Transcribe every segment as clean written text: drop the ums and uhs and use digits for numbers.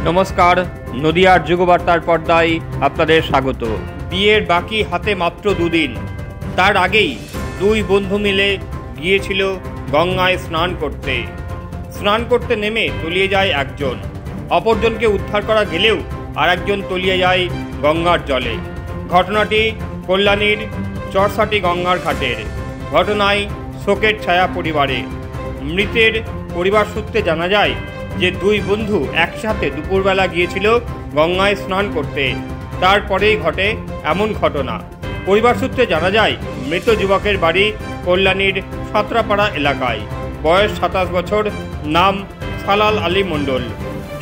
নমস্কার, নদিয়ার যুগবার্তার পর্দায় আপনাদের স্বাগত। বিয়ের বাকি হাতে মাত্র দুদিন, তার আগেই দুই বন্ধু মিলে গিয়েছিল গঙ্গায় স্নান করতে নেমে তলিয়ে যায় একজন, অপরজনকে উদ্ধার করা গেলেও আর একজন তলিয়ে যায় গঙ্গার জলে। ঘটনাটি কল্যাণীর চরসাটি গঙ্গার ঘাটের। ঘটনায় শোকের ছায়া পরিবারে। মৃতের পরিবার সূত্রে জানা যায় যে দুই বন্ধু একসাথে দুপুরবেলা গিয়েছিল গঙ্গায় স্নান করতে, তারপরেই ঘটে এমন ঘটনা। পরিবার সূত্রে জানা যায় মৃত যুবকের বাড়ি কল্যাণীর সাঁতরাপাড়া এলাকায়। বয়স 27 বছর, নাম সালাল আলী মণ্ডল।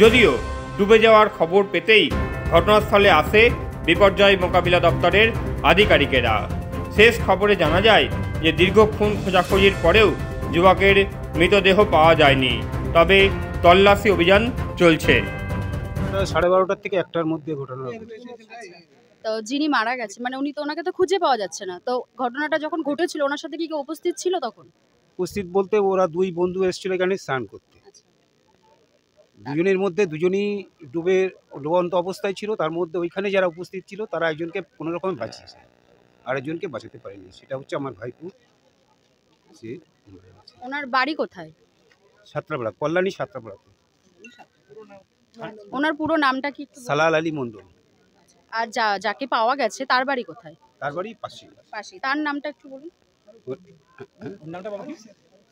যদিও ডুবে যাওয়ার খবর পেতেই ঘটনাস্থলে আসে বিপর্যয় মোকাবিলা দপ্তরের আধিকারিকেরা। শেষ খবরে জানা যায় যে দীর্ঘক্ষণ খোঁজাখুঁজির পরেও যুবকের মৃতদেহ পাওয়া যায়নি, তবে তল্লাশি অভিযান চলছে। 12:30 থেকে 1টার মধ্যে ঘটনা। তো যিনি মারা গেছে মানে উনি তো, ওনাকে তো খুঁজে পাওয়া যাচ্ছে না, তো ঘটনাটা যখন ঘটেছিল ওনার সাথে কি কেউ উপস্থিত ছিল তখন? উপস্থিত বলতে ওরা দুই বন্ধু এসেছিল এখানে স্নান করতে। দুজনের মধ্যে দুজনই ডুবন্ত অবস্থায় ছিল। তার মধ্যে ওইখানে যারা উপস্থিত ছিল তারা একজনকে কোনো রকম বাঁচিয়েছে, আরেকজনকে বাঁচাতে পারেনি। সেটা হচ্ছে আমার ভাইপো। সে ওনার বাড়ি কোথায়? সাঁতরাপাড়া, কল্যাণী সাঁতরাপাড়াতে। ওনার পুরো নামটা কি? সালাল আলী মণ্ডল। আর যাকে পাওয়া গেছে তার বাড়ি কোথায়? তার বাড়ি পাশে। তার নামটা একটু বলুন।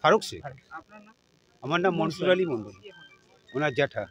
ফারুক শেখ। আমার নাম মনসুর আলী মণ্ডল, ওনার জ্যাঠা।